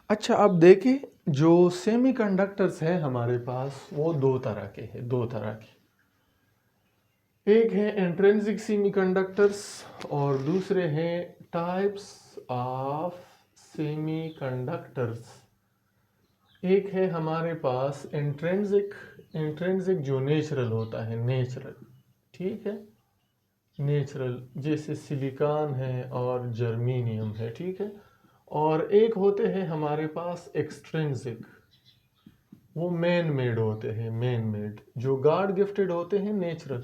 अच्छा, अब देखें, जो सेमीकंडक्टर्स है हमारे पास वो दो तरह के हैं, दो तरह के। एक है इंट्रिंसिक सेमीकंडक्टर्स और दूसरे हैं टाइप्स ऑफ सेमीकंडक्टर्स। एक है हमारे पास इंट्रिंसिक, इंट्रिंसिक जो नेचुरल होता है, नेचुरल, ठीक है, नेचुरल, जैसे सिलिकॉन है और जर्मेनियम है, ठीक है। और एक होते हैं हमारे पास एक्सट्रिंसिक, वो मैन मेड होते हैं, मैन मेड, जो गॉड गिफ्टेड होते हैं, नेचुरल।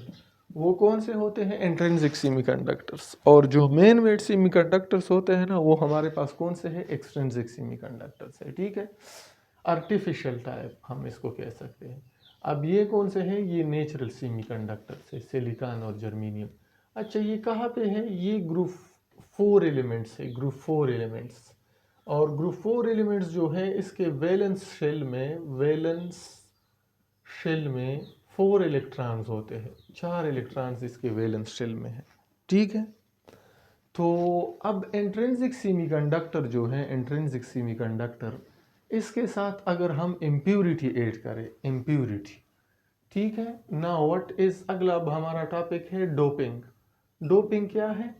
वो कौन से होते हैं? Intrinsic semiconductors. और जो मैन मेड सेमीकंडक्टर्स होते हैं ना, वो हमारे पास कौन से हैं? एक्सट्रिंसिक सेमीकंडक्टर्स है, ठीक है। आर्टिफिशियल टाइप हम इसको कह सकते हैं। अब ये कौन से हैं? ये नेचुरल सेमीकंडक्टर्स है, सिलिकॉन और जर्मेनियम। अच्छा, ये कहाँ पे है? ये ग्रुप 4 एलिमेंट्स है, ग्रुप 4 एलिमेंट्स। और ग्रुप 4 एलिमेंट्स जो है इसके वैलेंस शेल में, वैलेंस शेल में 4 इलेक्ट्रॉन्स होते हैं, 4 इलेक्ट्रॉन्स इसके वैलेंस शेल में है, ठीक है। तो अब इंट्रिंसिक सेमीकंडक्टर जो है, इंट्रिंसिक सेमीकंडक्टर, इसके साथ अगर हम इम्प्यूरिटी ऐड करें, इम्प्यूरिटी, ठीक है ना। व्हाट इज अगला? अब हमारा टॉपिक है डोपिंग। डोपिंग क्या है?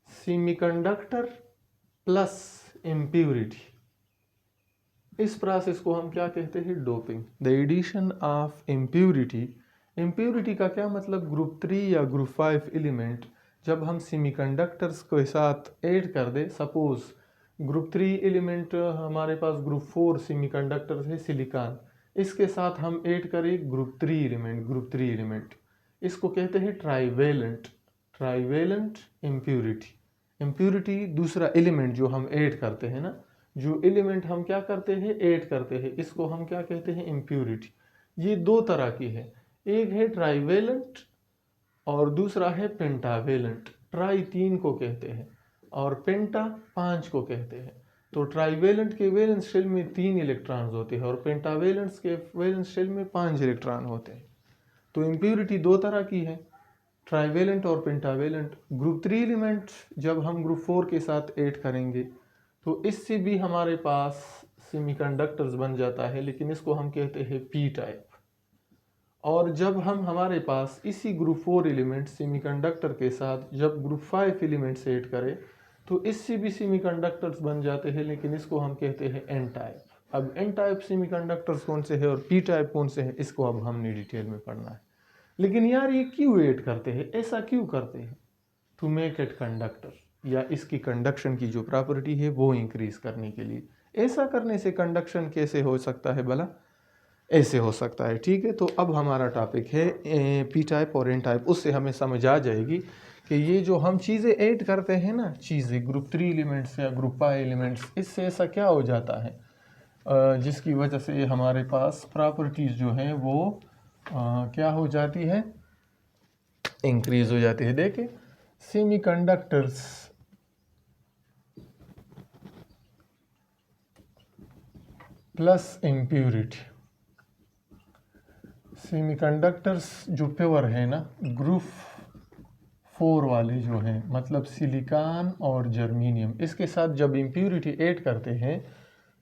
सेमीकंडक्टर प्लस इम्प्यूरिटी, इस प्रोसेस को हम क्या कहते हैं? Doping. The addition of impurity. Impurity का क्या मतलब? ग्रुप 3 या ग्रुप 5 एलिमेंट जब हम सेमीकंडक्टर्स के साथ ऐड कर दे, सपोज ग्रुप 3 एलिमेंट हमारे पास ग्रुप 4 सेमीकंडक्टर्स है, सिलिकॉन, इसके साथ हम ऐड करें ग्रुप 3 एलिमेंट, ग्रुप 3 एलिमेंट, इसको कहते हैं ट्राइवेलेंट, ट्राइवेलेंट इम्प्यूरिटी। इम्प्यूरिटी दूसरा एलिमेंट जो हम ऐड करते हैं ना, जो एलिमेंट हम क्या करते हैं? ऐड करते हैं, इसको हम क्या कहते हैं? इम्प्यूरिटी। ये दो तरह की है, एक है ट्राइवेलेंट और दूसरा है पेंटावेलेंट। ट्राई 3 को कहते हैं और पेंटा 5 को कहते हैं। तो ट्राइवेलेंट के वैलेंस शेल में 3 इलेक्ट्रॉन्स होते हैं और पेंटावेलेंट्स के वैलेंस शेल में 5 इलेक्ट्रॉन होते हैं। तो इम्प्यूरिटी दो तरह की है, ट्राइवेलेंट और पेंटावेलेंट। ग्रुप 3 एलिमेंट जब हम ग्रुप 4 के साथ ऐड करेंगे तो इससे भी हमारे पास सेमीकंडक्टर्स बन जाता है, लेकिन इसको हम कहते हैं पी टाइप। और जब हम हमारे पास इसी ग्रुप 4 एलिमेंट सेमीकंडक्टर के साथ जब ग्रुप 5 एलिमेंट ऐड करें तो इससे भी सेमीकंडक्टर्स बन जाते हैं, लेकिन इसको हम कहते हैं एन टाइप। अब एन टाइप सेमीकंडक्टर्स कौन से हैं और पी टाइप कौन से हैं, इसको अब हमने डिटेल में पढ़ना है। लेकिन यार ये क्यों ऐड करते हैं, ऐसा क्यों करते हैं? टू मेक इट कंडक्टर, या इसकी कंडक्शन की जो प्रॉपर्टी है वो इंक्रीज करने के लिए। ऐसा करने से कंडक्शन कैसे हो सकता है भला? ऐसे हो सकता है, ठीक है। तो अब हमारा टॉपिक है पी टाइप और एन टाइप। उससे हमें समझ आ जाएगी कि ये जो हम चीज़ें ऐड करते हैं ना, चीज़ें ग्रुप 3 एलिमेंट्स या ग्रुप 5 एलिमेंट्स, इससे ऐसा क्या हो जाता है जिसकी वजह से हमारे पास प्रॉपर्टीज़ जो हैं वो क्या हो जाती है? इंक्रीज हो जाती है। देखें, सेमीकंडक्टर्स प्लस इम्प्यूरिटी, सेमीकंडक्टर्स जो प्योर है ना, ग्रुप 4 वाले जो हैं, मतलब सिलिकॉन और जर्मेनियम, इसके साथ जब इम्प्यूरिटी ऐड करते हैं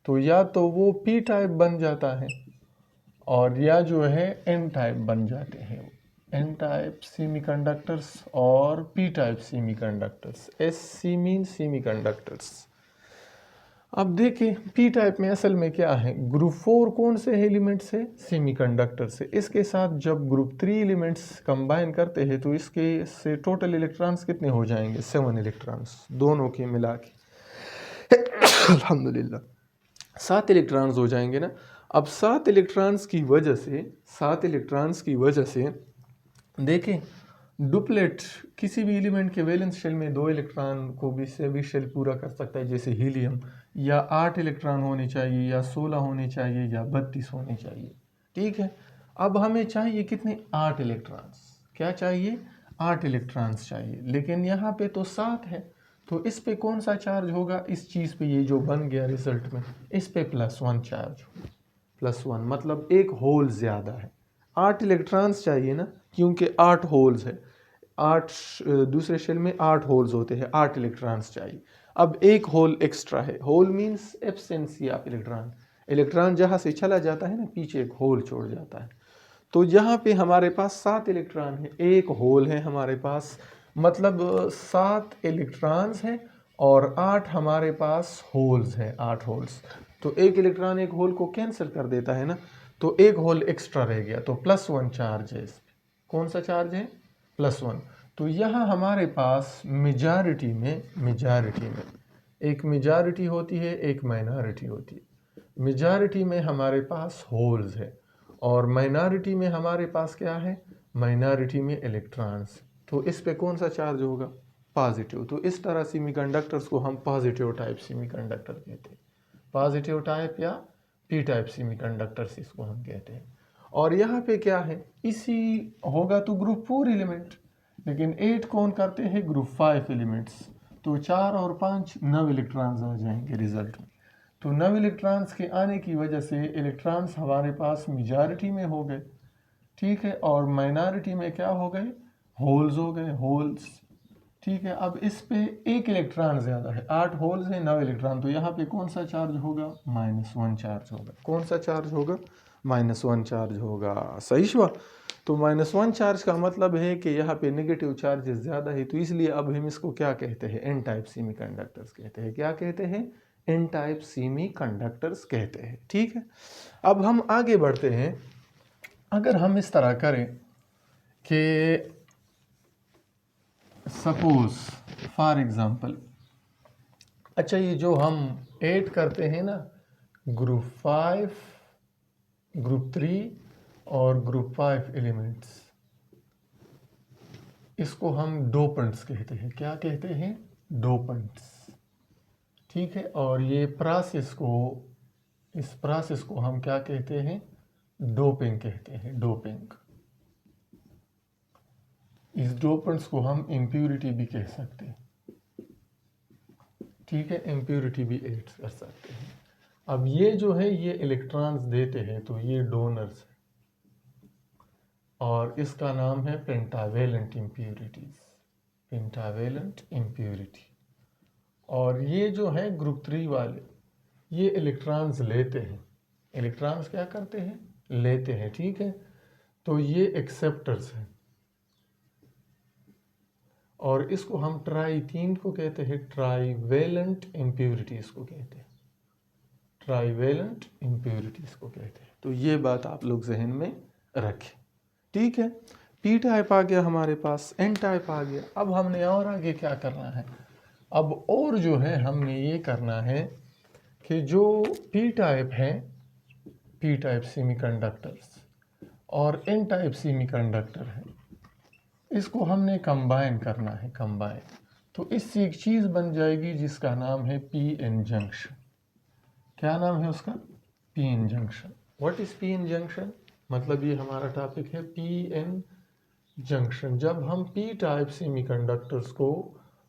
तो या तो वो पी टाइप बन जाता है और या जो है एन टाइप बन जाते हैं। एन टाइप सेमीकंडक्टर्स और P type semiconductors. S C mean semiconductors. अब देखें पी टाइप में असल में क्या है? ग्रुप 4 कौन से एलिमेंट से? सेमीकंडक्टर से। इसके साथ जब ग्रुप 3 एलिमेंट्स कंबाइन करते हैं तो इसके से टोटल इलेक्ट्रॉन्स कितने हो जाएंगे? 7 इलेक्ट्रॉन्स, दोनों के मिला के अल्हम्दुलिल्लाह 7 इलेक्ट्रॉन्स हो जाएंगे ना। अब 7 इलेक्ट्रॉन्स की वजह से, 7 इलेक्ट्रॉन्स की वजह से देखें, डुप्लेट किसी भी एलिमेंट के वैलेंस शेल में 2 इलेक्ट्रॉन को भी से भी शेल पूरा कर सकता है, जैसे हीलियम, या 8 इलेक्ट्रॉन होने चाहिए या 16 होने चाहिए या 32 होने चाहिए, ठीक है। अब हमें चाहिए कितने? 8 इलेक्ट्रॉन्स। क्या चाहिए? 8 इलेक्ट्रॉन्स चाहिए, लेकिन यहाँ पे तो 7 है। तो इस पे कौन सा चार्ज होगा? इस चीज़ पे, ये जो बन गया रिजल्ट में, इस पे +1 चार्ज होगा। +1 मतलब एक होल ज़्यादा है। 8 इलेक्ट्रॉन्स चाहिए ना, क्योंकि 8 होल्स है। 8 दूसरे शेल में 8 होल्स होते हैं, 8 इलेक्ट्रॉन्स चाहिए। अब एक होल एक्स्ट्रा है, hole means absence of electron, electron जहाँ से चला जाता है ना पीछे एक होल छोड़ जाता है। तो यहाँ पे हमारे पास 7 इलेक्ट्रॉन है, एक होल है हमारे पास, मतलब 7 इलेक्ट्रॉन्स हैं और 8 हमारे पास होल्स हैं, 8 होल्स। तो एक इलेक्ट्रॉन एक होल को कैंसिल कर देता है ना, तो एक होल एक्स्ट्रा रह गया, तो +1 चार्ज है इसमें। कौन सा चार्ज है? +1। तो यहाँ हमारे पास मेजॉरिटी में एक मेजॉरिटी होती है, एक माइनॉरिटी होती है। मेजॉरिटी में हमारे पास होल्स है और माइनॉरिटी में हमारे पास क्या है? माइनॉरिटी में इलेक्ट्रॉन्स। तो इस पे कौन सा चार्ज होगा? पॉजिटिव। तो इस तरह सेमीकंडक्टर्स को हम पॉजिटिव टाइप सेमीकंडक्टर कहते हैं, पॉजिटिव टाइप या पी टाइप सेमीकंडक्टर्स इसको हम कहते हैं। और यहाँ पे क्या है? इसी होगा तो ग्रुप 4 एलिमेंट, लेकिन 8 कौन करते हैं? Group 5 elements. तो 4 और 5 9 इलेक्ट्रॉन्स आ जाएंगे रिजल्ट में। तो 9 इलेक्ट्रॉन्स के आने की वजह से इलेक्ट्रॉन्स हमारे पास मेजॉरिटी में हो गए, ठीक है, और माइनॉरिटी में क्या हो गए? होल्स हो गए, होल्स, ठीक है। अब इस पे एक इलेक्ट्रॉन ज़्यादा है, 8 होल्स हैं 9 इलेक्ट्रॉन, तो यहाँ पे कौन सा चार्ज होगा? -1 चार्ज होगा। कौन सा चार्ज होगा? -1 चार्ज होगा। सही हुआ। तो -1 चार्ज का मतलब है कि यहाँ पे नेगेटिव चार्जेस ज़्यादा है, तो इसलिए अब हम इसको क्या कहते हैं? एन टाइप सेमीकंडक्टर्स कहते हैं। क्या कहते हैं? एन टाइप सेमीकंडक्टर्स कहते हैं, ठीक है। अब हम आगे बढ़ते हैं। अगर हम इस तरह करें कि सपोज फॉर एग्जांपल, अच्छा ये जो हम 8 करते हैं ना, ग्रुप 5, ग्रुप 3 और ग्रुप 5 एलिमेंट्स, इसको हम डोपेंट्स कहते हैं। क्या कहते हैं? डोपेंट्स, ठीक है। और ये प्रोसेस को, इस प्रोसेस को हम क्या कहते हैं? डोपिंग कहते हैं, डोपिंग। इस डोपेंट्स को हम इम्प्यूरिटी भी कह सकते हैं, ठीक है, इम्प्यूरिटी भी ऐड कर सकते हैं। अब ये जो है ये इलेक्ट्रॉन्स देते हैं, तो ये डोनर्स है और इसका नाम है पेंटावेलेंट इम्प्यूरिटीज, पेंटावेलेंट इम्प्यूरिटी। और ये जो है ग्रुप 3 वाले, ये इलेक्ट्रॉन्स लेते हैं, इलेक्ट्रॉन्स क्या करते हैं? लेते हैं, ठीक है। तो ये एक्सेप्टर्स हैं और इसको हम ट्राई-3 को कहते हैं, ट्राईवेलेंट इम्प्यूरिटीज को कहते हैं, ट्राईवेलेंट इम्प्यूरिटीज को कहते हैं। तो ये बात आप लोग जहन में रखें, ठीक है। पी टाइप आ गया हमारे पास, एन टाइप आ गया। अब हमने और आगे क्या करना है? अब और जो है हमने ये करना है कि जो पी टाइप है, पी टाइप सेमीकंडक्टर्स और एन टाइप सेमीकंडक्टर है, इसको हमने कंबाइन करना है, कंबाइन। तो इससे एक चीज़ बन जाएगी जिसका नाम है पी एन जंक्शन। क्या नाम है उसका? P N junction. What is P N junction? मतलब ये हमारा टॉपिक है पी एन जंक्शन। जब हम पी टाइप सेमीकंडक्टर्स को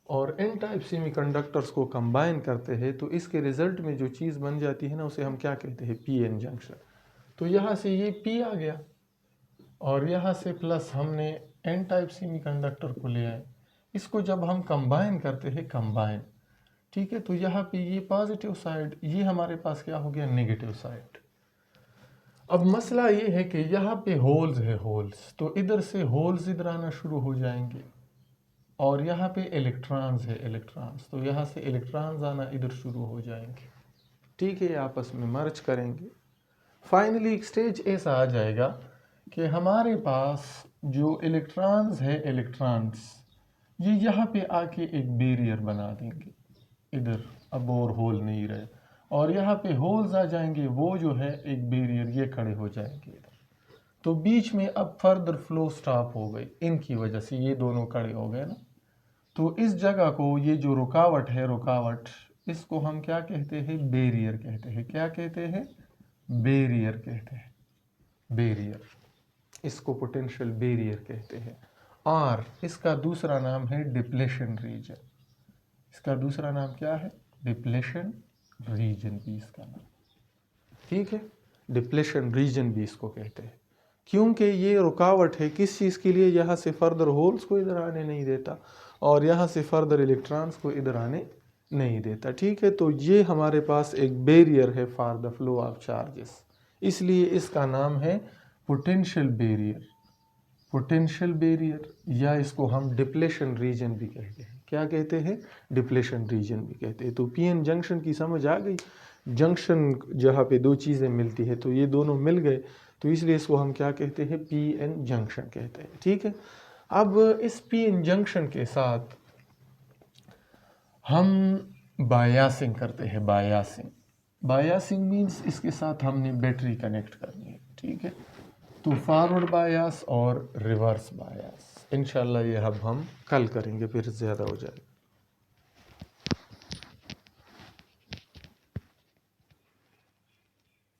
और एन टाइप सेमीकंडक्टर्स को कंबाइन करते हैं तो इसके रिजल्ट में जो चीज़ बन जाती है ना, उसे हम क्या कहते हैं? P N junction. तो यहाँ से ये पी आ गया और यहाँ से प्लस हमने एन टाइप सेमीकंडक्टर को ले आए, इसको जब हम कंबाइन करते हैं, कंबाइन, ठीक है, तो यहाँ पे ये पॉजिटिव साइड, ये हमारे पास क्या हो गया? Negative side. अब मसला ये है कि यहाँ पे होल्स है, होल्स, तो इधर से होल्स इधर आना शुरू हो जाएंगे और यहाँ पे इलेक्ट्रॉन्स है, इलेक्ट्रॉन्स, तो यहाँ से इलेक्ट्रॉन्स आना इधर शुरू हो जाएंगे, ठीक है, आपस में मर्ज करेंगे। फाइनली एक स्टेज ऐसा आ जाएगा कि हमारे पास जो इलेक्ट्रॉन्स है, इलेक्ट्रॉन्स ये यहाँ पे आके एक बैरियर बना देंगे इधर, अब और होल नहीं रहे, और यहाँ पे होल्स आ जाएंगे, वो जो है एक बैरियर, ये खड़े हो जाएंगे इधर। तो बीच में अब फर्दर फ्लो स्टॉप हो गई इनकी वजह से, ये दोनों खड़े हो गए ना। तो इस जगह को, ये जो रुकावट है, रुकावट, इसको हम क्या कहते हैं? बैरियर कहते हैं। क्या कहते हैं? बैरियर कहते हैं, बैरियर। इसको पोटेंशियल बैरियर कहते हैं। और इसका दूसरा नाम है डिप्लेशन रीजन। इसका दूसरा नाम क्या है? डिप्लेशन रीजन भी इसका नाम, ठीक है, डिप्लेशन रीजन भी इसको कहते हैं, क्योंकि ये रुकावट है किस चीज़ के लिए? यहाँ से फर्दर होल्स को इधर आने नहीं देता और यहाँ से फर्दर इलेक्ट्रॉन्स को इधर आने नहीं देता। ठीक है, तो ये हमारे पास एक बैरियर है for the flow of charges, इसलिए इसका नाम है पोटेंशियल बैरियर। पोटेंशियल बैरियर, या इसको हम डिप्लेशन रीजन भी कहते हैं। क्या कहते हैं? डिप्लेशन रीजन भी कहते हैं। तो पीएन जंक्शन की समझ आ गई। जंक्शन जहाँ पे दो चीज़ें मिलती है, तो ये दोनों मिल गए, तो इसलिए इसको हम क्या कहते हैं? पीएन जंक्शन कहते हैं। ठीक है, अब इस पीएन जंक्शन के साथ हम बायासिंग करते हैं। बायासिंग, बायासिंग मीन्स इसके साथ हमने बैटरी कनेक्ट करनी है। ठीक है, तो फॉरवर्ड बायास और रिवर्स बायास, इंशाल्लाह ये अब हम कल करेंगे, फिर ज़्यादा हो जाएगा।